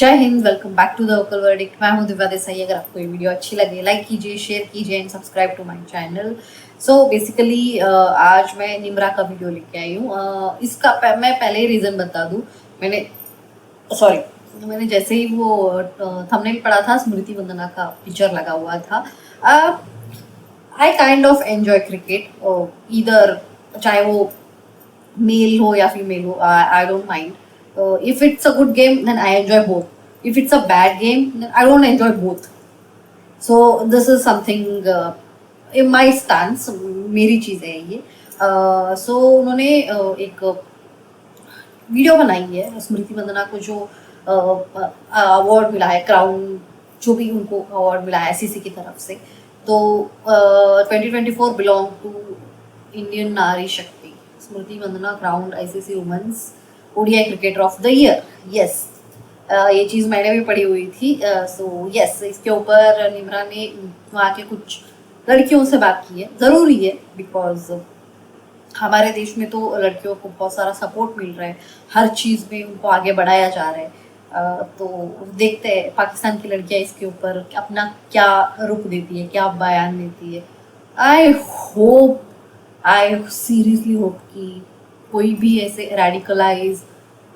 जय हिंद, welcome back to the vocal verdict. मैं हूं दिव्या देसाई। अगर आपको ये वीडियो अच्छी लगे लाइक कीजिए, शेयर कीजिए and subscribe to my channel. So basically आज मैं निम्रा का वीडियो लेके आई हूँ। इसका मैं पहले ही रीज़न बता दूँ। मैंने जैसे ही वो थंबनेल पढ़ा था, स्मृति मंदाना का पिक्चर लगा हुआ था। I kind of enjoy cricket, इधर चाहे वो मेल हो या फीमेल हो, I don't mind. If it's a good game, then I enjoy both. If it's a bad game, then I don't enjoy both. So this is something in my stance, मेरी चीज़ है ये. So उन्होंने एक video बनाई है स्मृति मंदाना को, जो award मिला है, क्राउन जो भी उनको अवार्ड मिला है SEC की तरफ से. तो 2024 बिलोंग टू इंडियन नारी शक्ति. Smriti Mandhana crowned ICC women's ODI cricketer of the year. Yes, ये चीज़ मैंने भी पढ़ी हुई थी. सो यस, इसके ऊपर निम्रा ने वहाँ के कुछ लड़कियों से बात की है. ज़रूरी है, बिकॉज हमारे देश में तो लड़कियों को बहुत सारा सपोर्ट मिल रहा है, हर चीज़ में उनको आगे बढ़ाया जा रहा है. तो देखते हैं पाकिस्तान की लड़कियाँ इसके ऊपर अपना क्या रुख देती है, क्या बयान देती है. आई सीरियसली होप कि कोई भी ऐसे रेडिकलाइज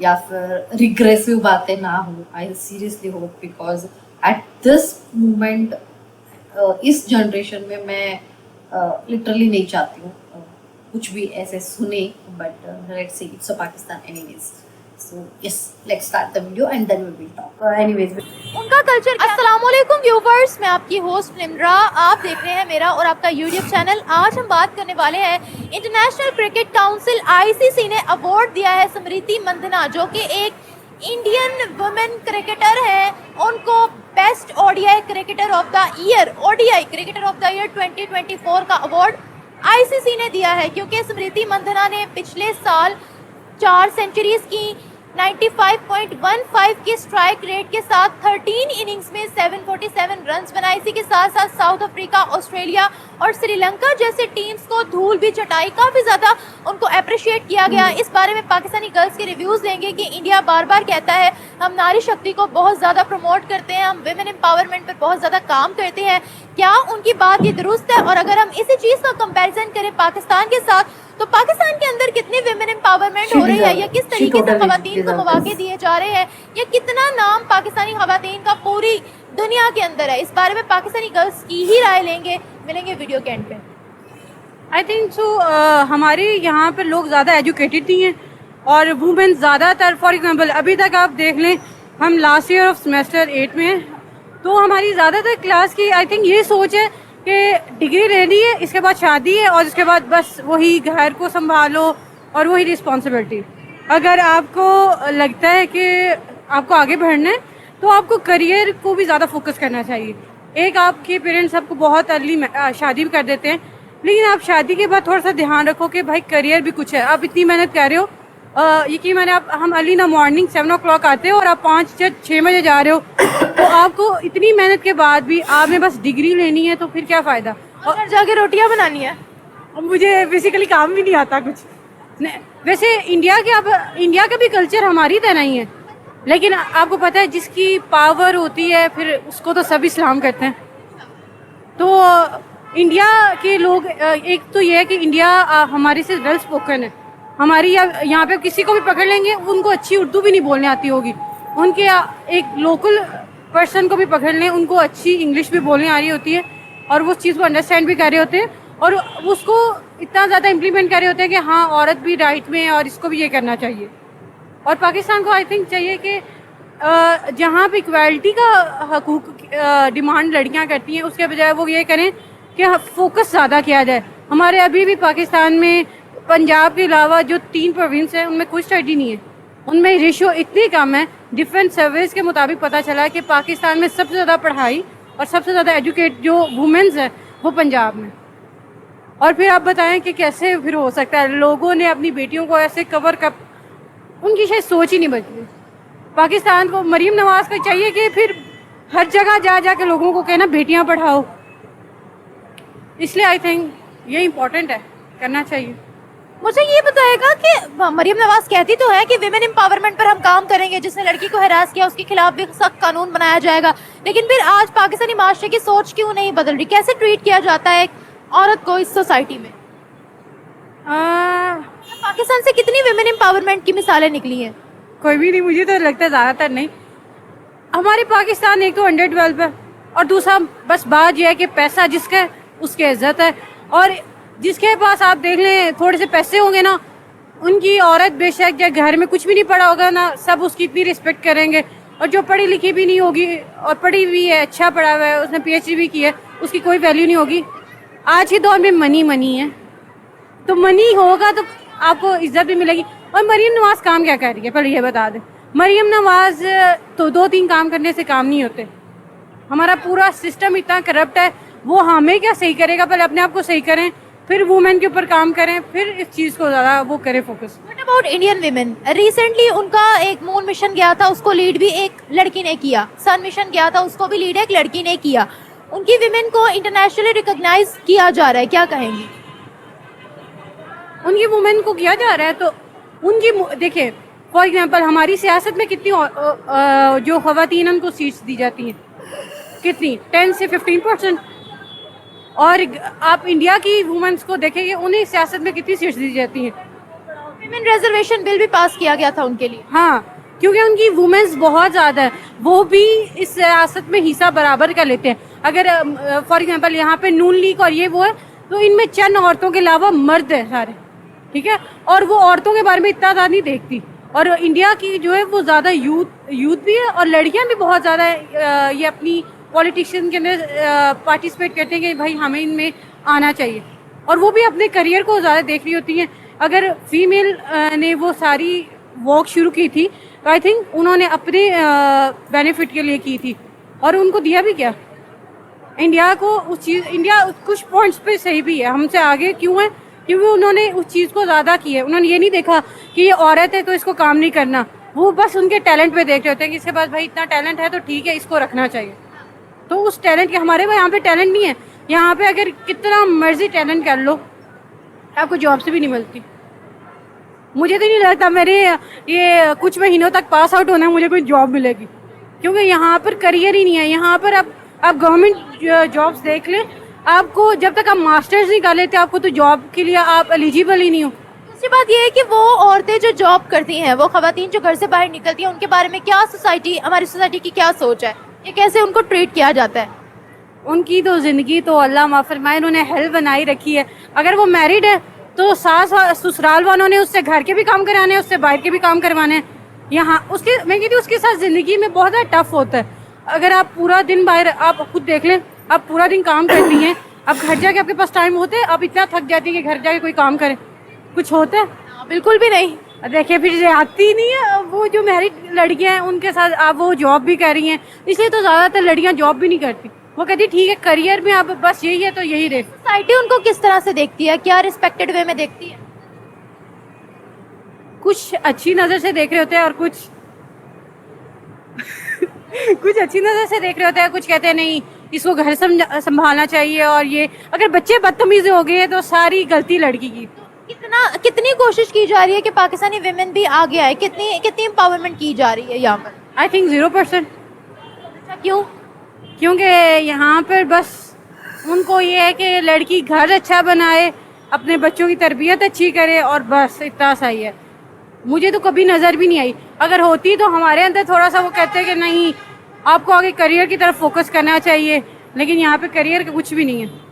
या फिर रिग्रेसिव बातें ना हो. I seriously hope, because at this moment इस जनरेशन में मैं लिटरली नहीं चाहती हूँ कुछ भी ऐसे सुने. But let's see, it's a Pakistan anyways. So yes, let's start the video and then we will talk. Anyways, उनका कल्चर. अस्सलामुअलैकुम व्यूवर्स, मैं आपकी होस्ट निम्रा. आप देख रहे हैं मेरा और आपका यूट्यूब चैनल. आज हम बात करने वाले हैं, इंटरनेशनल क्रिकेट काउंसिल ICC ने अवार्ड दिया है स्मृति मंदाना, जो कि एक इंडियन वुमेन क्रिकेटर है. उनको best ODI cricketer of the year, ODI cricketer of the year 2024 का अवार्ड ICC ने दिया है, क्योंकि स्मृति मंदाना ने पिछले साल 4 सेंचुरीज की, 95.15 की स्ट्राइक रेट के साथ 13 इनिंग्स में 747 रन्स बनाए. इसी के साथ साथ साउथ अफ्रीका, ऑस्ट्रेलिया और श्रीलंका जैसे टीम्स को धूल भी चटाई. काफ़ी ज़्यादा उनको अप्रिशिएट किया गया. इस बारे में पाकिस्तानी गर्ल्स के रिव्यूज़ लेंगे कि इंडिया बार बार कहता है हम नारी शक्ति को बहुत ज़्यादा प्रमोट करते हैं, हम विमेन एम्पावरमेंट पर बहुत ज़्यादा काम करते हैं. क्या उनकी बात ये दुरुस्त है? और अगर हम इसी चीज़ का कंपैरिजन करें पाकिस्तान के साथ, तो पाकिस्तान के अंदर कितनी विमेन एम्पावरमेंट हो रही है, या किस तरीके से खवातीन को मौके दिए जा रहे हैं, या कितना नाम पाकिस्तानी खवातीन का पूरी दुनिया के अंदर है, इस बारे में पाकिस्तानी गर्ल्स की ही राय लेंगे. मिलेंगे वीडियो के एंड पे. आई थिंक सो हमारे यहाँ पर लोग ज़्यादा एजुकेटेड नहीं हैं, और वुमेन ज़्यादातर, फॉर एग्जांपल अभी तक आप देख लें, हम लास्ट ईयर ऑफ सेमेस्टर 8 में हैं, तो हमारी ज़्यादातर क्लास की आई थिंक ये सोच है कि डिग्री लेनी है, इसके बाद शादी है, और इसके बाद बस वही घर को संभालो और वही रिस्पॉन्सिबिलिटी. अगर आपको लगता है कि आपको आगे बढ़ना है, तो आपको करियर को भी ज़्यादा फोकस करना चाहिए. एक आपके पेरेंट्स आपको बहुत अर्ली शादी भी कर देते हैं, लेकिन आप शादी के बाद थोड़ा सा ध्यान रखो कि भाई करियर भी कुछ है. आप इतनी मेहनत कर रहे हो, यकीन मैंने हम अर्ली ना मॉर्निंग 7 o'clock आते हो और आप 5-6 बजे जा रहे हो, तो आपको इतनी मेहनत के बाद भी आपने बस डिग्री लेनी है, तो फिर क्या फ़ायदा. और जाके रोटियां बनानी है. मुझे बेसिकली काम भी नहीं आता कुछ. वैसे इंडिया का भी कल्चर हमारी तरह ही है, लेकिन आपको पता है जिसकी पावर होती है फिर उसको तो सभी सलाम करते हैं. तो इंडिया के लोग, एक तो ये है कि इंडिया हमारे से वेल स्पोकन है. हमारी यहाँ पे किसी को भी पकड़ लेंगे, उनको अच्छी उर्दू भी नहीं बोलने आती होगी. उनके एक लोकल पर्सन को भी पकड़ लें, उनको अच्छी इंग्लिश भी बोलने आ रही होती है, और वो उस चीज़ को अंडरस्टैंड भी कर रहे होते हैं, और उसको इतना ज़्यादा इम्प्लीमेंट कर रहे होते हैं कि हाँ, औरत भी राइट में है और इसको भी ये करना चाहिए. और पाकिस्तान को आई थिंक चाहिए कि जहाँ पे इक्वालिटी का हकूक डिमांड लड़कियाँ करती हैं, उसके बजाय वो ये करें कि फोकस ज़्यादा किया जाए. हमारे अभी भी पाकिस्तान में पंजाब के अलावा जो 3 प्रोविंस हैं, उनमें कोई स्टडी नहीं है, उनमें रेशियो इतनी कम है. डिफेंस सर्विस के मुताबिक पता चला कि पाकिस्तान में सबसे ज़्यादा पढ़ाई और सबसे ज़्यादा एजुकेट जो वुमेन्स हैं वो पंजाब में. और फिर आप बताएं कि कैसे फिर हो सकता है लोगों ने अपनी बेटियों को ऐसे कवर कर, उनकी शायद सोच ही नहीं बदली. पाकिस्तान को मरीम नवाज को चाहिए कि फिर हर जगह जा के लोगों को कहना बेटियाँ पढ़ाओ. इसलिए आई थिंक ये इम्पोर्टेंट है, करना चाहिए. मुझे ये बताएगा कि मरियम नवाज कहती तो है कि विमेन एम्पावरमेंट पर हम काम करेंगे, जिसने लड़की को हरास किया उसके खिलाफ भी सख्त कानून बनाया जाएगा, लेकिन फिर आज पाकिस्तानी माशरे की सोच क्यों नहीं बदल रही? कैसे ट्रीट किया जाता है एक औरत को इस सोसाइटी में? पाकिस्तान से कितनी विमेन एम्पावरमेंट की मिसालें निकली हैं? कोई भी नहीं, मुझे तो लगता है ज़्यादातर नहीं। हमारे पाकिस्तान एक तो अंडर 12 है, और दूसरा बस बात यह है कि पैसा जिसका है उसकी इज्जत है, और जिसके पास आप देख लें थोड़े से पैसे होंगे ना, उनकी औरत बेशक या घर में कुछ भी नहीं पढ़ा होगा ना, सब उसकी इतनी रिस्पेक्ट करेंगे। और जो पढ़ी लिखी भी नहीं होगी और पढ़ी भी है, अच्छा पढ़ा हुआ है, उसने PhD भी की है, उसकी कोई वैल्यू नहीं होगी। आज के दौर में मनी मनी है, तो मनी होगा तो आपको इज्जत भी मिलेगी। और मरियम नवाज काम क्या कर रही है, पहले ये बता दें। मरियम नवाज तो 2-3 काम करने से काम नहीं होते। हमारा पूरा सिस्टम इतना करप्ट है, वो हमें क्या सही करेगा? पहले अपने आप को सही करें, फिर वुमेन के ऊपर काम करें, फिर इस चीज़ को ज़्यादा वो करें focus. What about Indian women? Recently उनका एक मून मिशन गया था, उसको लीड भी एक लड़की ने किया। सन मिशन गया था, उसको भी लीड एक लड़की ने किया। उनकी विमेन को इंटरनेशनली रिकॉग्नाइज किया जा रहा है, क्या कहेंगी? उनकी वुमेन को किया जा रहा है तो उनकी देखिए, फॉर एग्जांपल हमारी सियासत में कितनी जो ख़वातीन उनको सीट्स दी जाती हैं, कितनी 10 से 15%। और आप इंडिया की वुमेन्स को देखेंगे, उन्हें सियासत में कितनी सीट्स दी जाती हैं। विमेन रिजर्वेशन बिल भी पास किया गया था उनके लिए। हाँ, क्योंकि उनकी वुमेन्स बहुत ज़्यादा है, वो भी इस सियासत में हिस्सा बराबर का लेते हैं। अगर फॉर एग्जांपल यहाँ पे नून लीग और ये वो है, तो इनमें चंद औरतों के अलावा मर्द है सारे, ठीक है, और वो औरतों के बारे में इतना ज़्यादा नहीं देखती। और इंडिया की जो है वो ज़्यादा यूथ भी है, और लड़कियाँ भी बहुत ज़्यादा ये अपनी पॉलिटिशियन के अंदर पार्टिसिपेट करते हैं कि भाई हमें इनमें आना चाहिए, और वो भी अपने करियर को ज़्यादा देख रही होती हैं। अगर फीमेल ने वो सारी वॉक शुरू की थी तो आई थिंक उन्होंने अपने बेनिफिट के लिए की थी, और उनको दिया भी क्या इंडिया को उस चीज़। इंडिया कुछ पॉइंट्स पे सही भी है, हमसे आगे क्यों है? क्योंकि उन्होंने उस चीज़ को ज़्यादा की है। उन्होंने ये नहीं देखा कि ये औरत है तो इसको काम नहीं करना, वो बस उनके टैलेंट पे देख रहे होते हैं कि इसके पास भाई इतना टैलेंट है तो ठीक है, इसको रखना चाहिए। तो उस टैलेंट के, हमारे यहाँ पे टैलेंट नहीं है। यहाँ पे अगर कितना मर्जी टैलेंट कर लो, आपको जॉब से भी नहीं मिलती। मुझे तो नहीं लगता मेरे ये कुछ महीनों तक पास आउट होना मुझे कोई जॉब मिलेगी, क्योंकि यहाँ पर करियर ही नहीं है। यहाँ पर आप गवर्नमेंट जॉब्स देख लें, आपको जब तक आप मास्टर्स नहीं कर लेते, आपको तो जॉब के लिए आप एलिजिबल ही नहीं हो। दूसरी बात यह है कि वो औरतें जो जॉब करती हैं, वो खवातीन जो घर से बाहर निकलती हैं, उनके बारे में क्या हमारी सोसाइटी की क्या सोच है? ये कैसे उनको ट्रीट किया जाता है? उनकी तो ज़िंदगी तो अल्लाह माफ़ फरमाए, उन्होंने हेल बनाई रखी है। अगर वो मैरिड है तो सास ससुराल वालों ने उससे घर के भी काम कराने हैं, उससे बाहर के भी काम करवाने हैं। यहाँ उसके, मैं कहती हूँ उसके साथ ज़िंदगी में बहुत ज़्यादा टफ होता है। अगर आप पूरा दिन बाहर, आप खुद देख लें, आप पूरा दिन काम करती हैं, अब घर जाके आपके पास टाइम होते हैं, आप इतना थक जाती है कि घर जाके कोई काम करे, कुछ होता है? बिल्कुल भी नहीं। देखिए फिर से आती नहीं है। वो जो मैरिड लड़कियां हैं उनके साथ आप वो जॉब भी कर रही हैं, इसलिए तो ज़्यादातर लड़कियां जॉब भी नहीं करती। वो कहती ठीक है करियर में आप बस यही है तो यही रहे। सोसाइटी उनको किस तरह से देखती है? क्या रिस्पेक्टेड वे में देखती है? कुछ अच्छी नज़र से देख रहे होते हैं और कुछ कुछ अच्छी नज़र से देख रहे होते हैं, कुछ कहते हैं नहीं इसको घर संभालना चाहिए। और ये अगर बच्चे बदतमीज़ हो गए तो सारी गलती लड़की की। कितनी कोशिश की जा रही है कि पाकिस्तानी विमेन भी आगे आए? कितनी एम्पावरमेंट की जा रही है यहाँ पर? I think 0%। अच्छा, क्यों? क्योंकि यहाँ पर बस उनको ये है कि लड़की घर अच्छा बनाए, अपने बच्चों की तरबियत अच्छी करे, और बस इतना सा ही है। मुझे तो कभी नज़र भी नहीं आई। अगर होती तो हमारे अंदर थोड़ा सा वो कहते हैं कि नहीं आपको आगे करियर की तरफ फोकस करना चाहिए, लेकिन यहाँ पे करियर का कुछ भी नहीं है।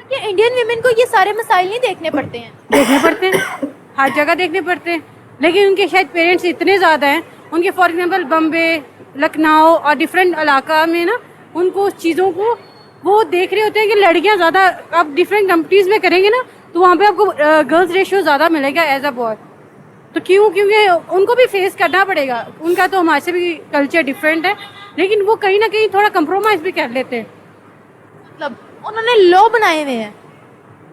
क्या इंडियन विमेन को ये सारे मसाइल नहीं देखने पड़ते हैं? देखने पड़ते हैं, हर जगह देखने पड़ते हैं, लेकिन उनके शायद पेरेंट्स इतने ज़्यादा हैं, उनके फॉर एग्जांपल बम्बे, लखनऊ और डिफरेंट इलाका में ना, उनको उस चीज़ों को वो देख रहे होते हैं कि लड़कियां ज़्यादा, आप डिफरेंट कंट्रीज़ में करेंगे ना तो वहाँ पे आपको गर्ल्स रेशियो ज़्यादा मिलेगा एज अ बॉय। तो क्योंकि उनको भी फेस करना पड़ेगा। उनका तो हमारे से भी कल्चर डिफरेंट है, लेकिन वो कहीं ना कहीं थोड़ा कंप्रोमाइज़ भी कर लेते हैं। मतलब उन्होंने लॉ बनाए हुए हैं?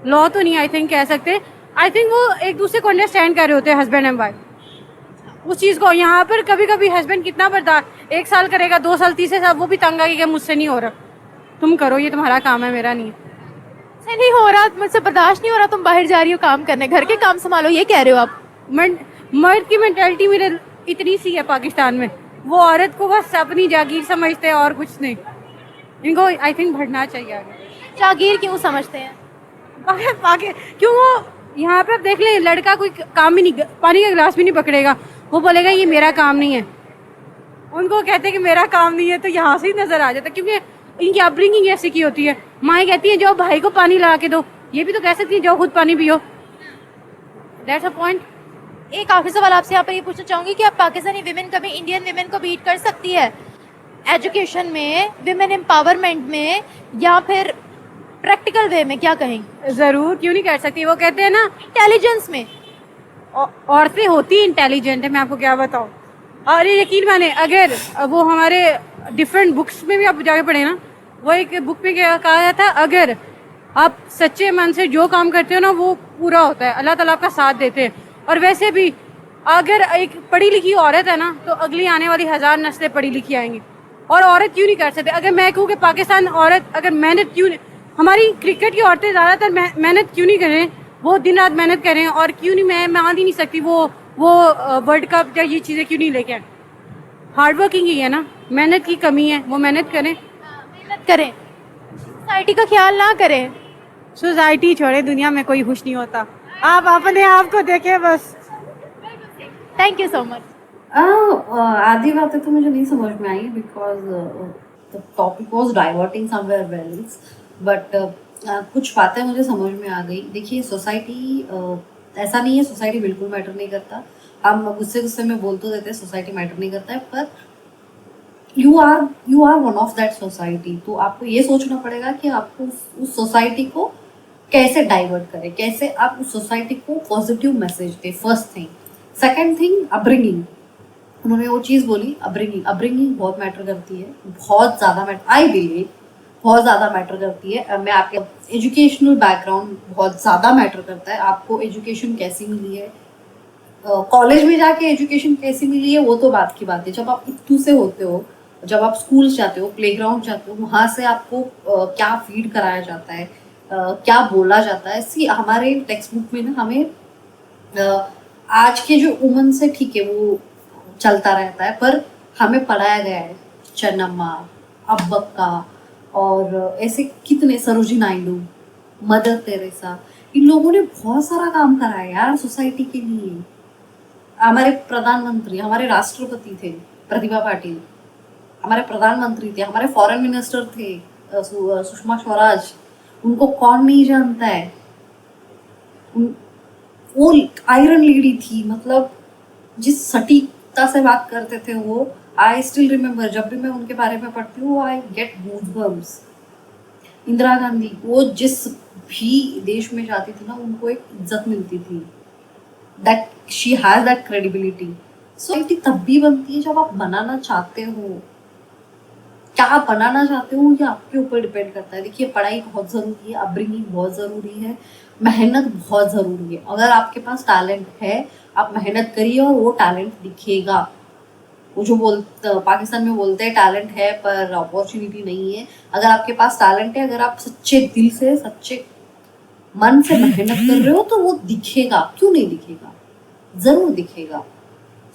लॉ तो नहीं आई थिंक कह सकते, आई थिंक वो एक दूसरे को अंडरस्टैंड कर रहे होते हैं, हस्बैंड एंड वाइफ। उस चीज़ को यहाँ पर कभी कभी हस्बैंड कितना बर्दाश्त 1 साल करेगा, 2 साल, तीसरे साल वो भी तंग आएगा कि मुझसे नहीं हो रहा, तुम करो, ये तुम्हारा काम है, मेरा नहीं है। मुझसे नहीं हो रहा, मुझसे बर्दाश्त नहीं हो रहा, तुम बाहर जा रही हो काम करने, घर के काम संभालो, ये कह रहे हो आप? मर्द की मेंटालिटी मेरे इतनी सी है पाकिस्तान में, वो औरत को बस अपनी जागीर समझते हैं और कुछ नहीं। इनको आई थिंक बढ़ना चाहिए आगे। जागीर क्यों समझते हैं? क्यों वो यहाँ पे आप देख ले, लड़का कोई काम भी नहीं, पानी का गिलास भी नहीं पकड़ेगा, वो बोलेगा ये मेरा काम नहीं है। उनको कहते हैं कि मेरा काम नहीं है, तो यहाँ से ही नजर आ जाता है, क्योंकि इनकी अपब्रिंगिंग ऐसी की होती है। माएँ कहती हैं जाओ भाई को पानी ला के दो, ये भी तो कह सकती है जाओ खुद पानी पियो। That's a point. एक आखिरी सवाल आपसे यहाँ पर ये पूछना चाहूंगी कि आप पाकिस्तानी विमेन कभी इंडियन विमेन को बीट कर सकती है एजुकेशन में, विमेन एम्पावरमेंट में, या फिर प्रैक्टिकल वे में, क्या कहेंगे? जरूर, क्यों नहीं कर सकती। वो कहते हैं ना इंटेलिजेंस में औरतें होती इंटेलिजेंट है, मैं आपको क्या बताऊँ। और ये यकीन माने, अगर वो हमारे डिफरेंट बुक्स में भी आप जाके पढ़े ना, वो एक बुक में क्या कहा गया था, अगर आप सच्चे मन से जो काम करते हो ना वो पूरा होता है, अल्लाह ताला आपका साथ देते हैं। और वैसे भी अगर एक पढ़ी लिखी औरत है ना, तो अगली आने वाली 1000 नस्लें पढ़ी लिखी आएंगी। और औरत क्यों नहीं कर सकते? अगर मैं कहूँ कि पाकिस्तान औरत अगर मेहनत क्यों नहीं, हमारी क्रिकेट की औरतें ज़्यादातर मेहनत क्यों नहीं करें, वो दिन रात मेहनत करें, और क्यों नहीं, मैं मान ही नहीं सकती वो वर्ल्ड कप या ये चीज़ें क्यों नहीं लेके आए। हार्ड वर्किंग ही है ना, मेहनत की कमी है, वो मेहनत करें। मेहनत करें, सोसाइटी का ख्याल ना करें। सोसाइटी छोड़े, दुनिया में कोई खुश नहीं होता, आप अपने आप को देखें बस। Thank you so much. आधी बातें तो मुझे नहीं समझ में आई because the topic was diverting somewhere else, but कुछ बातें मुझे समझ में आ गई। देखिए सोसाइटी ऐसा नहीं है, सोसाइटी बिल्कुल मैटर नहीं करता। हम गुस्से में बोल तो देते हैं सोसाइटी मैटर नहीं करता है, पर you are one of that society. तो आपको ये सोचना पड़ेगा कि आपको उस सोसाइटी को कैसे डाइवर्ट करें, कैसे आप उस सोसाइटी को पॉजिटिव मैसेज दें, first thing. Second thing, upbringing. उन्होंने वो चीज़ बोली, अपब्रिंगिंग बहुत मैटर करती है, बहुत ज़्यादा मैटर, आई बिलीव बहुत ज़्यादा मैटर करती है। मैं आपके एजुकेशनल बैकग्राउंड बहुत ज़्यादा मैटर करता है। आपको एजुकेशन कैसी मिली है, कॉलेज में जाके एजुकेशन कैसी मिली है, वो तो बात की बात है। जब आप इतू से होते हो, जब आप स्कूल जाते हो, प्लेग्राउंड जाते हो, वहाँ से आपको क्या फीड कराया जाता है, क्या बोला जाता है। सी हमारे टेक्स्ट बुक में ना हमें आज के जो उमन से ठीक है वो चलता रहता है, पर हमें पढ़ाया गया है चन्नम्मा, अब्बक्का और ऐसे कितने, सरोजी नायडू, मदर तेरेसा, इन लोगों ने बहुत सारा काम करा है यार सोसाइटी के लिए। हमारे प्रधानमंत्री, हमारे राष्ट्रपति थे प्रतिभा पाटिल, हमारे प्रधानमंत्री थे, हमारे फॉरेन मिनिस्टर थे सुषमा स्वराज, उनको कौन नहीं जानता है। वो आयरन लेडी थी, मतलब जिस सटीकता से बात करते थे वो, आई स्टिल रिमेम्बर। जब भी मैं उनके बारे में पढ़ती हूँ I get goosebumps. Indira Gandhi, वो जिस भी देश में जाती थी ना, उनको एक इज्जत मिलती थी, that she has that credibility. Society तब भी बनती है जब आप बनाना चाहते हो। क्या आप बनाना चाहते हो ये आपके ऊपर डिपेंड करता है। देखिए पढ़ाई बहुत ज़रूरी है, अपब्रिंगिंग बहुत ज़रूरी है, मेहनत बहुत ज़रूरी है। अगर आपके पास टैलेंट है, आप मेहनत करिए और वो टैलेंट दिखेगा। वो जो पाकिस्तान में बोलते हैं टैलेंट है पर अपॉर्चुनिटी नहीं है। अगर आपके पास टैलेंट है, अगर आप सच्चे दिल से, सच्चे मन से मेहनत कर रहे हो, तो वो दिखेगा। क्यों नहीं दिखेगा, ज़रूर दिखेगा।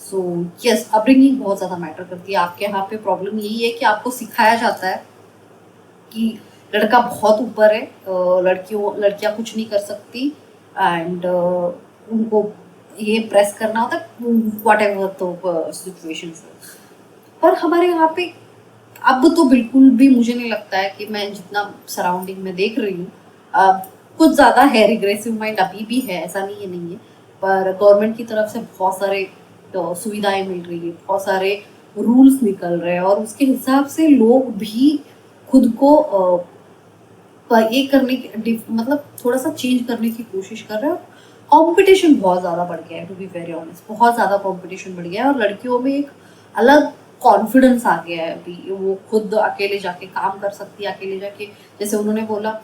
सो यस, अपब्रिंगिंग बहुत ज़्यादा मैटर करती है। आपके यहाँ पे प्रॉब्लम यही है कि आपको सिखाया जाता है कि लड़का बहुत ऊपर है, लड़कियाँ कुछ नहीं कर सकती, एंड उनको ये प्रेस करना होता है वॉट एवर तो सिचुएशन। पर हमारे यहाँ पे अब तो बिल्कुल भी मुझे नहीं लगता है कि मैं जितना सराउंडिंग में देख रही हूँ, कुछ ज़्यादा है, रिग्रेसिव माइंड अभी भी है, ऐसा नहीं है, पर गवर्नमेंट की तरफ से बहुत सारे सुविधाएं मिल रही है, बहुत सारे रूल्स निकल रहे हैं, और उसके हिसाब से लोग भी खुद को ये करने की, मतलब थोड़ा सा चेंज करने की कोशिश कर रहे हैं। कंपटीशन बहुत ज़्यादा बढ़ गया है, टू बी वेरी ऑनेस्ट, बहुत ज़्यादा कंपटीशन बढ़ गया है, और लड़कियों में एक अलग कॉन्फिडेंस आ गया है अभी। वो खुद अकेले जाके काम कर सकती है, अकेले जाके, जैसे उन्होंने बोला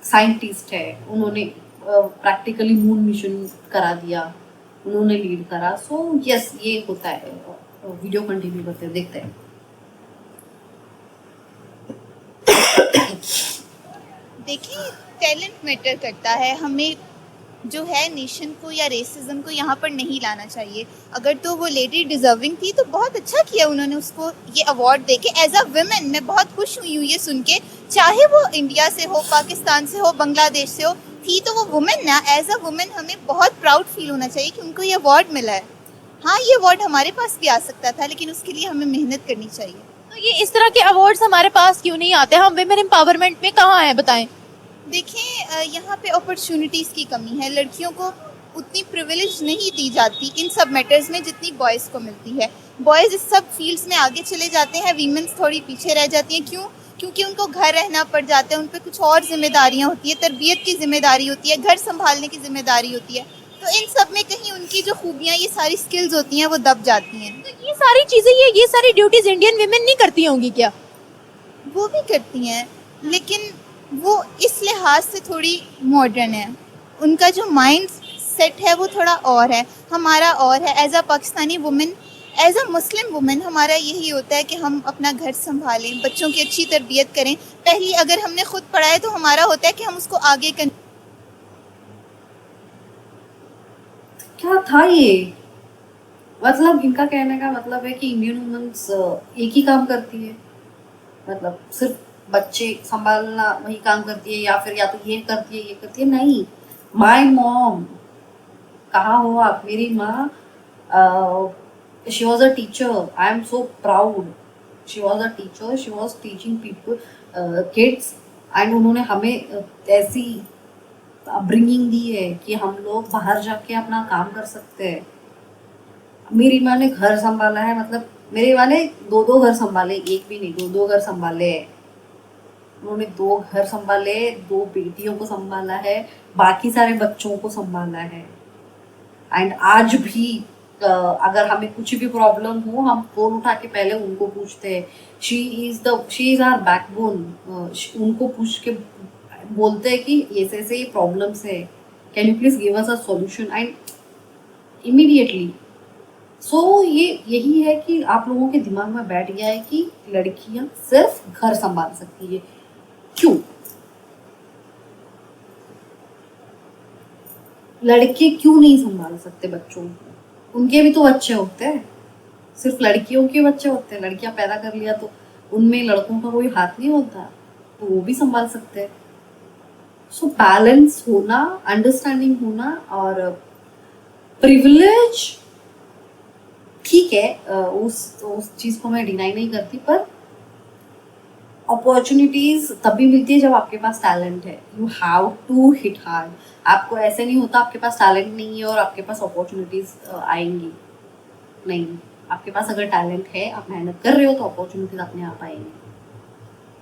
साइंटिस्ट है, उन्होंने प्रैक्टिकली मून मिशन करा दिया, उन्होंने लीड करा। सो यस, ये होता है। वीडियो कंटिन्यू करते हैं, देखते हैं। देखिए टैलेंट मैटर करता है। हमें जो है नेशन को या रेसिज्म को यहाँ पर नहीं लाना चाहिए। अगर तो वो लेडी डिजर्विंग थी तो बहुत अच्छा किया उन्होंने उसको ये अवार्ड देके। एज अ वुमेन मैं बहुत खुश हुई हूँ ये सुन के, चाहे वो इंडिया से हो, पाकिस्तान से हो, बांग्लादेश से हो, थी तो वो वुमेन ना। एज अ वुमेन हमें बहुत प्राउड फील होना चाहिए कि उनको ये अवार्ड मिला है। हाँ, ये अवार्ड हमारे पास भी आ सकता था, लेकिन उसके लिए हमें मेहनत करनी चाहिए। तो ये इस तरह के अवार्ड्स हमारे पास क्यों नहीं आते? हम विमेन एम्पावरमेंट में कहाँ हैं बताएं? देखें, यहाँ पे अपॉर्चुनिटीज़ की कमी है। लड़कियों को उतनी प्रिविलेज नहीं दी जाती इन सब मैटर्स में जितनी बॉयज़ को मिलती है। बॉयज़ इस सब फील्ड्स में आगे चले जाते हैं, वीमेंस थोड़ी पीछे रह जाती हैं। क्यों? क्योंकि उनको घर रहना पड़ जाता है, उन पर कुछ और जिम्मेदारियाँ होती है, तरबियत की जिम्मेदारी होती है, घर संभालने की जिम्मेदारी होती है। तो इन सब में कहीं उनकी जो खूबियाँ, ये सारी स्किल्स होती हैं, वो दब जाती हैं। तो ये सारी चीजें, ये सारी ड्यूटीज इंडियन विमेन नहीं करती होंगी क्या? वो भी करती हैं, लेकिन वो इस लिहाज से थोड़ी मॉडर्न है। उनका जो माइंड सेट है वो थोड़ा और है, हमारा और है। As a Pakistani women, as a Muslim women, हमारा यही होता है कि हम अपना घर संभालें, बच्चों की अच्छी तरबियत करें। पहली अगर हमने खुद पढ़ा है तो हमारा होता है कि हम उसको आगे क्या था ये? मतलब इनका कहने का मतलब है कि इंडियन वुमेन्स एक ही काम करती है, मतलब सिर्फ बच्चे संभालना वही काम करती है, या फिर या तो ये करती है ये करती है। नहीं, माय मॉम, कहाँ हो आप? मेरी माँ, she was a teacher. I am so proud. She was a teacher, she was teaching people, kids, and उन्होंने हमें ऐसी अपब्रिंगिंग दी है कि हम लोग बाहर जाके अपना काम कर सकते हैं। मेरी माँ ने घर संभाला है, मतलब मेरी माँ ने दो घर संभाले, एक भी नहीं, दो घर संभाले हैं। उन्होंने 2 घर संभाले, 2 बेटियों को संभाला है, बाकी सारे बच्चों को संभाला है। एंड आज भी अगर हमें कुछ भी प्रॉब्लम हो, हम फोन उठा के पहले उनको पूछते हैं। She is our backbone. उनको पूछ के बोलते हैं कि ऐसे ऐसे ये प्रॉब्लम्स है, can you please give us a solution, and immediately. So यही है कि आप लोगों के दिमाग में बैठ गया है कि लड़कियां सिर्फ घर संभाल सकती है। क्यों? लड़के क्यों नहीं संभाल सकते बच्चों को? उनके भी तो बच्चे होते हैं, सिर्फ लड़कियों के बच्चे होते हैं। लड़कियां पैदा कर लिया तो उनमें लड़कों का कोई हाथ नहीं होता, तो वो भी संभाल सकते हैं। सो बैलेंस होना, अंडरस्टैंडिंग होना, और प्रिविलेज ठीक है, उस चीज़ को मैं डिनाई नहीं करती, पर अपॉर्चुनिटीज तभी मिलती है जब आपके पास टैलेंट है। You have to hit hard. आपको ऐसे नहीं होता आपके पास टैलेंट नहीं है और आपके पास अपॉर्चुनिटीज आएंगी। नहीं, आपके पास अगर टैलेंट है, आप मेहनत कर रहे हो, तो अपॉर्चुनिटीज अपने आप आएंगी।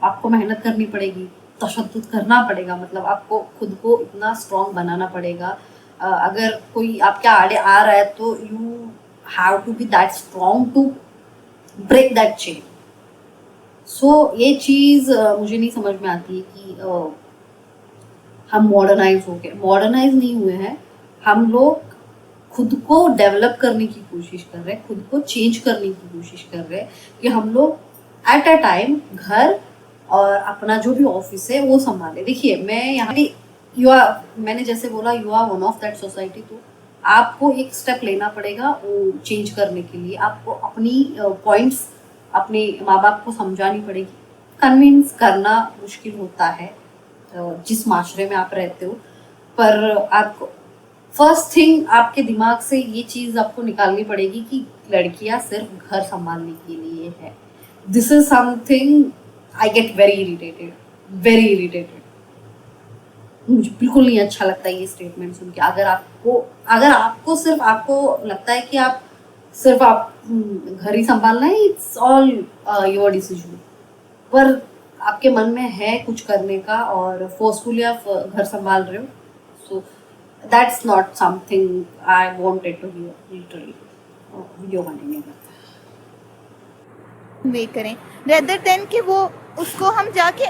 आपको मेहनत करनी पड़ेगी, तशद्दुद करना पड़ेगा, मतलब आपको खुद को इतना स्ट्रॉन्ग बनाना पड़ेगा। अगर कोई आपके आड़े आ रहा है तो you have to be that strong to break that chain. So ये चीज़ मुझे नहीं समझ में आती है कि हम मॉडर्नाइज हो गए। मॉडर्नाइज नहीं हुए हैं, हम लोग खुद को डेवलप करने की कोशिश कर रहे हैं, खुद को चेंज करने की कोशिश कर रहे हैं कि हम लोग एट अ टाइम घर और अपना जो भी ऑफिस है वो संभाले। देखिए, मैं यहाँ मैंने जैसे बोला, you are one of that society, तो आपको एक स्टेप लेना पड़ेगा वो चेंज करने के लिए। आपको अपनी पॉइंट्स अपने माँ बाप को समझानी पड़ेगी। कन्विंस करना मुश्किल होता है जिस माशरे में आप रहते हो, पर आपको फर्स्ट थिंग आपके दिमाग से ये चीज़ आपको निकालनी पड़ेगी कि लड़कियां सिर्फ घर संभालने के लिए है। This is something I get very irritated. मुझे बिल्कुल नहीं अच्छा लगता ये स्टेटमेंट सुन के। अगर आपको सिर्फ आपको लगता है कि आप सिर्फ आप घर ही संभालना है, इट्स ऑल योर डिसीजन, पर आपके मन में है कुछ करने का और फोर्सफुली आप घर संभाल रहे हो, so that's not something I wanted to hear literally. Video बनाने का वे करें, रेदर देन कि वो उसको हम जाके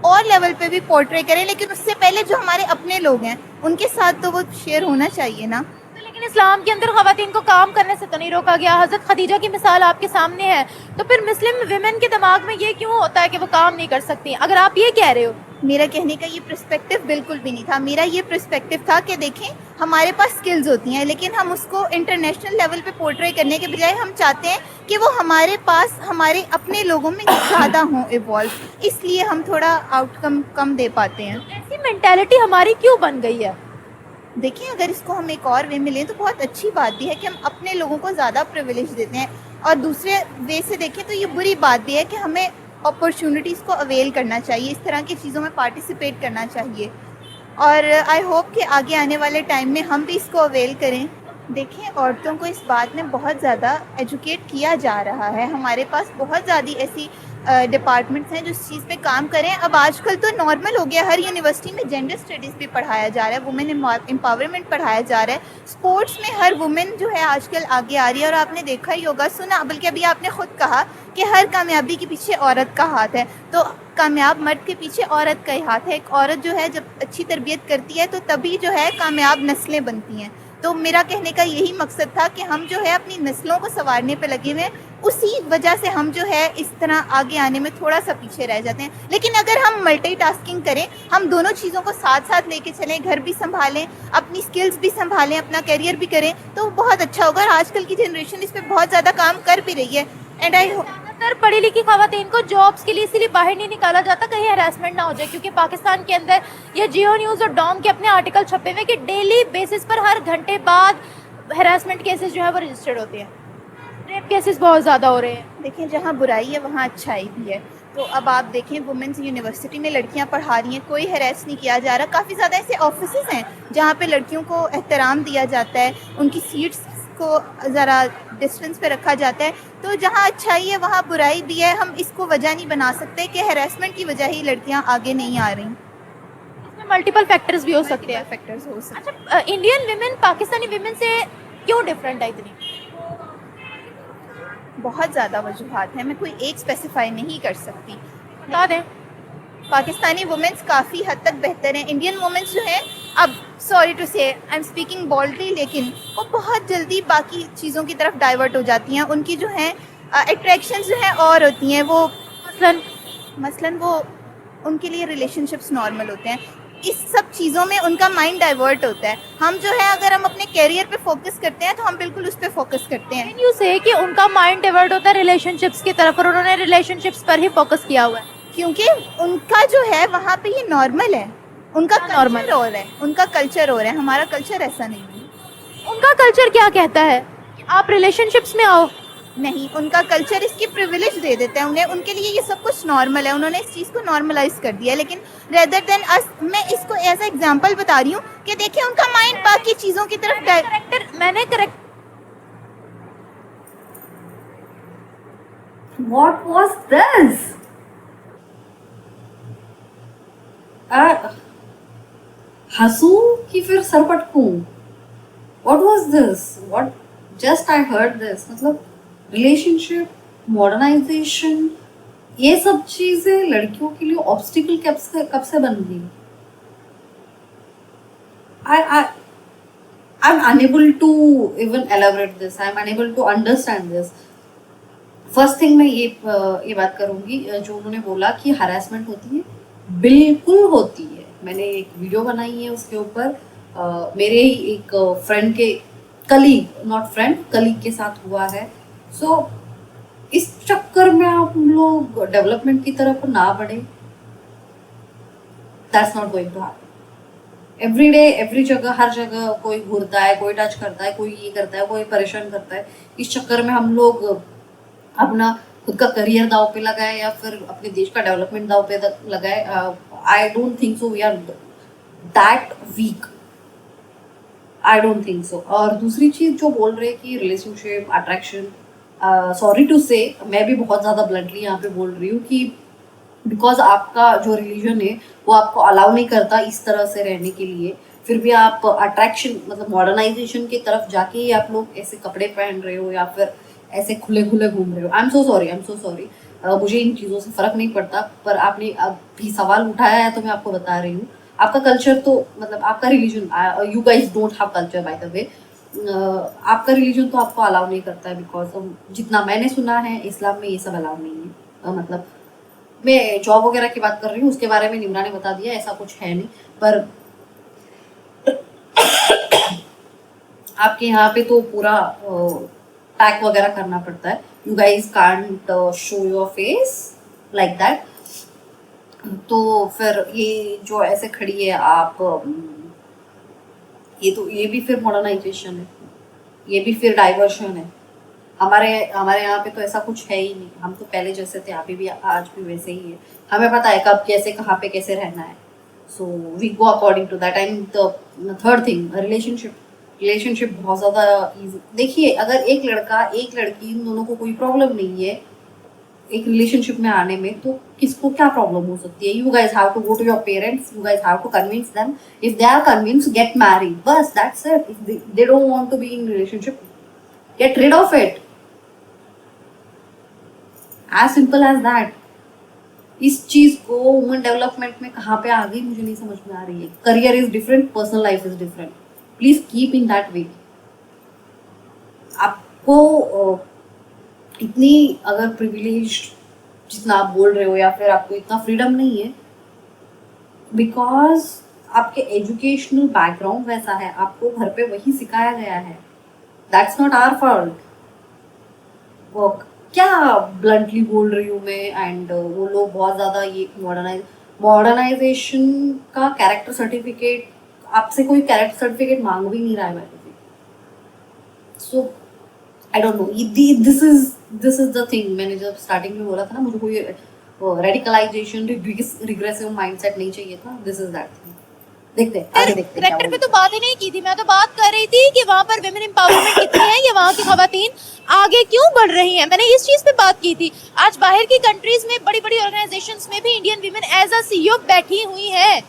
और लेवल पे भी पोर्ट्रे करें, लेकिन उससे पहले जो हमारे अपने लोग हैं उनके साथ तो वो शेयर होना चाहिए ना। तो लेकिन इस्लाम के अंदर ख़वातीन को काम करने से तो नहीं रोका गया। हज़रत खदीजा की मिसाल आपके सामने है, तो फिर मुस्लिम विमेन के दिमाग में ये क्यों होता है कि वो काम नहीं कर सकती? अगर आप ये कह रहे हो मेरा कहने का ये पर्सपेक्टिव बिल्कुल भी नहीं था। मेरा ये पर्सपेक्टिव था कि देखें हमारे पास स्किल्स होती हैं, लेकिन हम उसको इंटरनेशनल लेवल पे पोर्ट्रे करने के बजाय हम चाहते हैं कि वो हमारे पास हमारे अपने लोगों में ज़्यादा हों इवॉल्व, इसलिए हम थोड़ा आउटकम कम दे पाते हैं। ऐसी मेंटालिटी हमारी क्यों बन गई है? देखिए अगर इसको हम एक और वे में लें तो बहुत अच्छी बात भी है कि हम अपने लोगों को ज़्यादा प्रिविलेज देते हैं, और दूसरे वे से देखें तो ये बुरी बात भी है कि हमें अपॉर्चुनिटीज़ को अवेल करना चाहिए, इस तरह की चीज़ों में पार्टिसिपेट करना चाहिए, और आई होप कि आगे आने वाले टाइम में हम भी इसको अवेल करें। देखिए औरतों को इस बात में बहुत ज़्यादा एजुकेट किया जा रहा है, हमारे पास बहुत ज़्यादा ऐसी डिपार्टमेंट्स हैं जो इस चीज़ पे काम करें। अब आजकल तो नॉर्मल हो गया, हर यूनिवर्सिटी में जेंडर स्टडीज़ भी पढ़ाया जा रहा है, वुमेन एम्पावरमेंट पढ़ाया जा रहा है, स्पोर्ट्स में हर वुमेन जो है आजकल आगे आ रही है। और आपने देखा ही होगा, सुना, बल्कि अभी आपने खुद कहा कि हर कामयाबी के पीछे औरत का हाथ है, तो कामयाब मर्द के पीछे औरत का ही हाथ है। एक औरत जो है जब अच्छी तरबियत करती है तो तभी जो है कामयाब नस्लें बनती हैं। तो मेरा कहने का यही मकसद था कि हम जो है अपनी नस्लों को संवारने पे लगे हुए हैं, उसी वजह से हम जो है इस तरह आगे आने में थोड़ा सा पीछे रह जाते हैं। लेकिन अगर हम मल्टीटास्किंग करें, हम दोनों चीज़ों को साथ साथ लेके चलें, घर भी संभालें, अपनी स्किल्स भी संभालें, अपना करियर भी करें, तो बहुत अच्छा होगा। और आजकल की जनरेशन इस पर बहुत ज़्यादा काम कर भी रही है, एंड आई ज़्यादातर पढ़ी लिखी खवातीन को जॉब्स के लिए इसीलिए बाहर नहीं निकाला जाता कहीं हरासमेंट ना हो जाए, क्योंकि पाकिस्तान के अंदर ये जियो न्यूज़ और डॉन के अपने आर्टिकल छपे हुए कि डेली बेसिस पर हर घंटे बाद हरासमेंट केसेस जो है वो रजिस्टर्ड होते हैं, रेप केसेस बहुत ज़्यादा हो रहे हैं। देखिए जहाँ बुराई है वहाँ अच्छाई भी है। तो अब आप देखें वुमेंस यूनिवर्सिटी में लड़कियाँ पढ़ा रही हैं, कोई हैरेस नहीं किया जा रहा। काफ़ी ज़्यादा ऐसे ऑफिसेज हैं जहाँ पे लड़कियों को एहतराम दिया जाता है, उनकी सीट्स को ज़रा डिस्टेंस पे रखा जाता है। तो जहाँ अच्छाई है वहाँ बुराई भी है। हम इसको वजह नहीं बना सकते कि हैरेसमेंट की वजह ही लड़कियाँ आगे नहीं आ रही। इसमें मल्टीपल फैक्टर्स भी हो सकते हैं। फैक्टर्स हो सकते हैं। अच्छा, इंडियन विमेन पाकिस्तानी विमेन से क्यों डिफरेंट है इतनी? बहुत ज़्यादा वजूहात हैं, मैं कोई एक स्पेसिफाई नहीं कर सकती। बता दें। पाकिस्तानी वुमेंस काफ़ी हद तक बेहतर हैं। इंडियन वुमेंस जो हैं, अब सॉरी टू से आई एम स्पीकिंग बोल्डली, लेकिन वो बहुत जल्दी बाकी चीज़ों की तरफ डाइवर्ट हो जाती हैं। उनकी जो हैं अट्रैक्शंस जो हैं और होती हैं, वो मसलन वो उनके लिए रिलेशनशिप्स नॉर्मल होते हैं। इस सब चीज़ों में उनका माइंड डाइवर्ट होता है। हम जो है अगर हम अपने कैरियर पे फोकस करते हैं तो हम बिल्कुल उस पर फोकस करते हैं। कैन यू से कि उनका माइंड डाइवर्ट होता है रिलेशनशिप्स की तरफ और उन्होंने रिलेशनशिप्स पर ही फोकस किया हुआ है? क्योंकि उनका जो है वहाँ पे ये नॉर्मल है, उनका नॉर्मल कल्चर और है, उनका कल्चर और है, हमारा कल्चर ऐसा नहीं है। उनका कल्चर क्या कहता है कि आप रिलेशनशिप्स में आओ? नहीं, उनका कल्चर इसकी प्रिविलेज दे देता है उन्हें, उनके लिए ये सब कुछ नॉर्मल है, उन्होंने इस चीज़ को नॉर्मलाइज कर दिया है। लेकिन रेदर देन अस, मैं इसको एज ए एग्जांपल बता रही हूँ कि देखिए उनका माइंड बाकी चीज़ों की तरफ मैंने करेक्ट What was this? हंसूं कि फिर सर पटकूं? What was this? What? Just I heard this. मतलब रिलेशनशिप, मॉडर्नाइजेशन, ये सब चीजें लड़कियों के लिए ऑब्स्टिकल कब से बन गई? I'm unable to even elaborate this. I'm unable to understand this. First thing मैं ये बात करूंगी, जो उन्होंने बोला कि हरासमेंट होती है, बिल्कुल होती है। मैंने एक वीडियो बनाई है उसके ऊपर, मेरे ही एक फ्रेंड के कलीग, नॉट फ्रेंड, कलीग के साथ हुआ है। सो इस चक्कर में आप लोग डेवलपमेंट की तरफ ना बढ़े, that's not going to happen. Every day every जगह, हर जगह कोई घूरता है, कोई टच करता है, कोई ये करता है, कोई परेशान करता है। इस चक्कर में हम लोग अपना खुद का करियर दाव पे लगाए या फिर अपने देश का डेवलपमेंट दाव पे लगाए। I don't think so we are that weak, I don't think so. और दूसरी चीज जो बोल रहे कि रिलेशनशिप, अट्रैक्शन, सॉरी टू से मैं भी बहुत ज़्यादा ब्लंटली यहाँ पे बोल रही हूँ कि बिकॉज आपका जो रिलीजन है वो आपको अलाउ नहीं करता इस तरह से रहने के लिए, फिर भी आप अट्रैक्शन मतलब मॉडर्नाइजेशन की तरफ जाके ही आप लोग ऐसे कपड़े पहन रहे हो या फिर ऐसे खुले खुले घूम रहे हो। आई एम सो सॉरी, मुझे इन चीज़ों से फ़र्क नहीं पड़ता, पर आपने अभी सवाल उठाया है तो मैं आपको बता रही हूँ। आपका कल्चर तो मतलब आपका religion, you guys don't have culture by the way, आपका रिलीजन तो आपको अलाउ नहीं करता है, बिकॉज जितना मैंने सुना है इस्लाम में ये सब अलाउ नहीं है। मतलब मैं जॉब वगैरह की बात कर रही हूँ, उसके बारे में निम्रा ने बता दिया, ऐसा कुछ है नहीं। पर आपके यहाँ पे तो पूरा पैक वगैरह करना पड़ता है। You guys can't show your face like that. तो फिर ये जो ऐसे खड़ी है आप, ये भी फिर मॉडर्नाइजेशन है, ये भी फिर डाइवर्शन है। हमारे हमारे यहाँ पे तो ऐसा कुछ है ही नहीं। हम तो पहले जैसे थे, अभी भी आज भी वैसे ही है। हमें पता है कब कैसे कहाँ पे कैसे रहना है। So we go according to that. And the third thing, relationship बहुत ज़्यादा ईजी। देखिए, अगर एक लड़का एक लड़की, इन दोनों को कोई प्रॉब्लम नहीं है एक रिलेशनशिप में आने में, तो किसको क्या प्रॉब्लम हो सकती है? You guys have to go to your parents, you guys have to convince them. If they are convince, get married, बस that's it. If they don't want to be in relationship, get rid of it, as simple as that. इस चीज को woman development में कहाँ पे आ गई मुझे नहीं समझ में आ रही है। Career is different, personal life is different, please keep in that way. आपको इतनी अगर प्रिविलेज जितना आप बोल रहे हो, या फिर आपको इतना फ्रीडम नहीं है बिकॉज आपके एजुकेशनल बैकग्राउंड वैसा है, आपको घर पे वही सिखाया गया है। That's not our fault. क्या ब्लंटली बोल रही हूँ मैं। एंड वो लोग बहुत ज़्यादा ये मॉडर्नाइजेशन का कैरेक्टर सर्टिफिकेट, आपसे कोई कैरेक्टर सर्टिफिकेट मांग भी नहीं रहा है। So I don't know, this is the thing. मैंने जब स्टार्टिंग में बोला था ना, मुझे कोई रेडिकलाइजेशन, रिग्रेसिव माइंडसेट नहीं चाहिए था। This is that thing. देखते आगे देखते क्या करेक्टर पे तो बात ही नहीं की थी। मैं तो बात कर रही थी कि वहाँ पर विमेन एम्पावरमेंट कितनी है, या वहाँ की खवातीन आगे क्यों बढ़ रही हैं। मैंने इस चीज पे बात की थी। आज बाहर की कंट्रीज में बड़ी बड़ी ऑर्गेनाइजेशंस में भी Indian women as a CEO बैठी हुई है।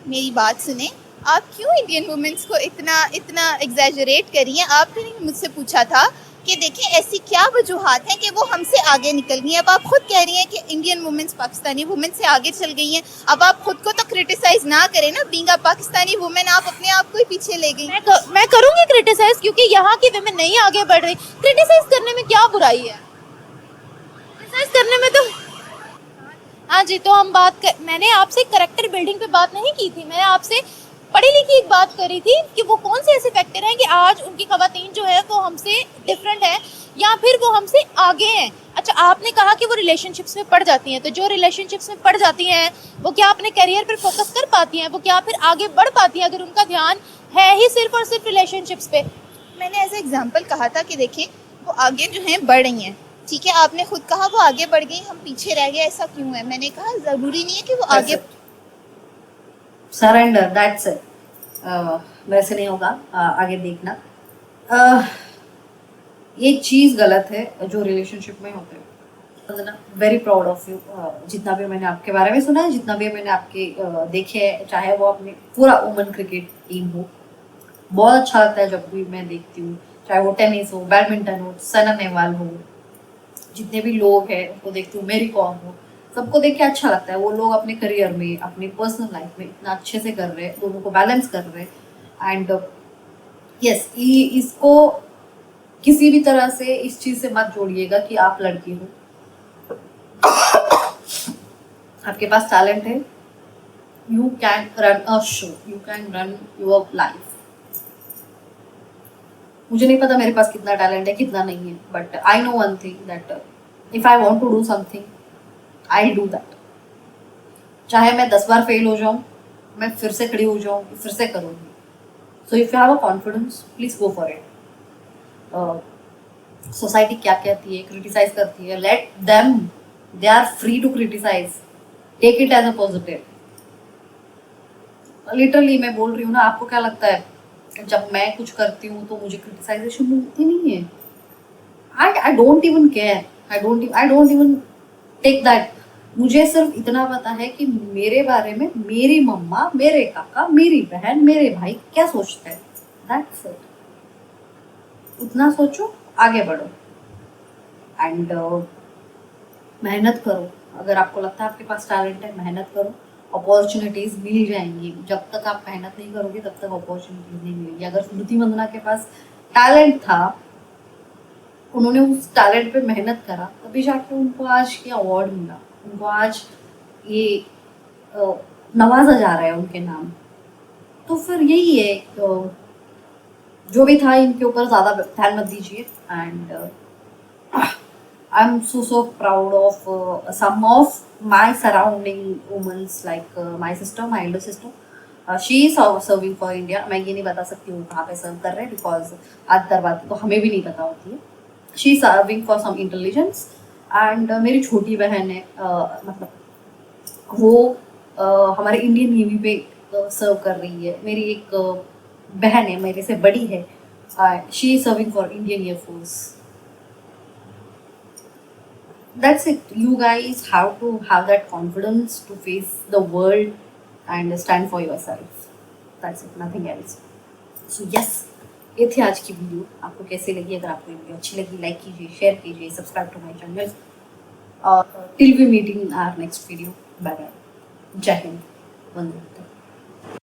मेरी बात सुने, आप क्यों इंडियन वुमेन्स को इतना एग्जैजरेट करी हैं? आपने मुझसे पूछा था कि देखिए ऐसी क्या वजूहात हैं कि वो हमसे आगे निकल गई हैं। अब आप खुद कह रही हैं कि इंडियन वुमेन्स पाकिस्तानी वुमेन से आगे चल गई हैं। अब आप खुद को तो क्रिटिसाइज ना करें ना, बीइंग अ पाकिस्तानी वुमेन आप अपने आप को ही पीछे ले गई। मैं करूंगी क्रिटिसाइज, क्योंकि यहाँ की विमेन नहीं आगे बढ़ रही। क्रिटिसाइज करने में क्या बुराई है? क्रिटिसाइज करने में तो हाँ जी। तो मैंने आपसे कैरेक्टर बिल्डिंग पे बात नहीं की थी। मैंने आपसे पढ़ी लिखी एक बात करी थी कि वो कौन से ऐसे फैक्टर हैं कि आज उनकी खवातीन जो है वो हमसे डिफरेंट है, या फिर वो हमसे आगे हैं। अच्छा, आपने कहा कि वो रिलेशनशिप्स में पड़ जाती हैं, तो जो रिलेशनशिप्स में पड़ जाती हैं वो क्या अपने करियर पर फोकस कर पाती हैं? वो क्या फिर आगे बढ़ पाती हैं, अगर उनका ध्यान है ही सिर्फ और सिर्फ रिलेशनशिप्स पे? मैंने एज एग्जाम्पल कहा था कि देखिए वो आगे जो हैं बढ़ रही हैं, ठीक है। आपने खुद कहा वो आगे बढ़ गई, हम पीछे रह गए, ऐसा क्यों है? मैंने कहा ज़रूरी नहीं है कि वो आगे। Surrender, that's it. वैसे नहीं होगा, आगे देखना। ये चीज़ गलत है जो रिलेशनशिप में होते हैं। Very proud of you. जितना भी मैंने आपके बारे में सुना है, जितना भी मैंने आपके देखे हैं, चाहे वो अपने पूरा वुमेन क्रिकेट टीम हो, बहुत अच्छा लगता है जब भी मैं देखती हूँ। चाहे वो टेनिस हो, बैडमिंटन हो, साइना नेहवाल हो, जितने भी लोग हैं उनको देखती हूँ, मेरी कॉम हो, सबको देख के अच्छा लगता है। वो लोग अपने करियर में, अपनी पर्सनल लाइफ में इतना अच्छे से कर रहे हैं, दोनों को बैलेंस कर रहे हैं। एंड यस, इसको किसी भी तरह से इस चीज से मत जोड़िएगा कि आप लड़की हो। आपके पास टैलेंट है, you can run a show, you can run your life. मुझे नहीं पता मेरे पास कितना टैलेंट है, कितना नहीं है, but I know one thing that if I want to do something, I do that. चाहे मैं 10 बार फेल हो जाऊं, मैं फिर से खड़ी हो जाऊं, फिर से करूंगी। So if you have a confidence, please go for it. Society क्या कहती है, क्रिटिसाइज करती है, let them, they are free to criticise, take it as a positive. Literally मैं बोल रही हूँ ना, आपको क्या लगता है जब मैं कुछ करती हूँ तो मुझे क्रिटिसाइजेशन मिलती नहीं है? I don't even care, I don't even take that. मुझे सिर्फ इतना पता है कि मेरे बारे में मेरी मम्मा, मेरे काका, मेरी बहन, मेरे भाई क्या सोचते हैं। That's it. उतना सोचो, आगे बढ़ो एंड मेहनत करो। अगर आपको लगता है आपके पास टैलेंट है, मेहनत करो, अपॉर्चुनिटीज मिल जाएंगी। जब तक आप मेहनत नहीं करोगे तब तक अपॉर्चुनिटीज नहीं मिलेगी। अगर स्मृति मंदना के पास टैलेंट था उन्होंने उस टैलेंट पे मेहनत करा, तभी जाके उनको आज ये अवार्ड मिला, उनको आज ये नवाजा जा रहा है उनके नाम। तो फिर यही है, जो भी था इनके ऊपर ज़्यादा ध्यान मत दीजिए। And I am so proud of some of my surrounding women like my sister, my elder sister. She is serving for India. मैं ये नहीं बता सकती हूँ कहाँ पे सर्व कर रहे हैं, बिकॉज अदर बात तो हमें भी नहीं पता होती है। She is serving for some intelligence. एंड मेरी छोटी बहन है, मतलब वो हमारे इंडियन नेवी पे सर्व कर रही है। मेरी एक बहन है, मेरे से बड़ी है, she is serving for Indian air force. That's it. You guys have to have that confidence to face the world and stand for yourself. That's it, nothing else. So yes, ये थी आज की वीडियो। आपको कैसे लगी? अगर आपको वीडियो अच्छी लगी, लाइक कीजिए, शेयर कीजिए, subscribe to my channel. Till we meeting our next video. Bye bye. जय हिंद, वंदे मातरम।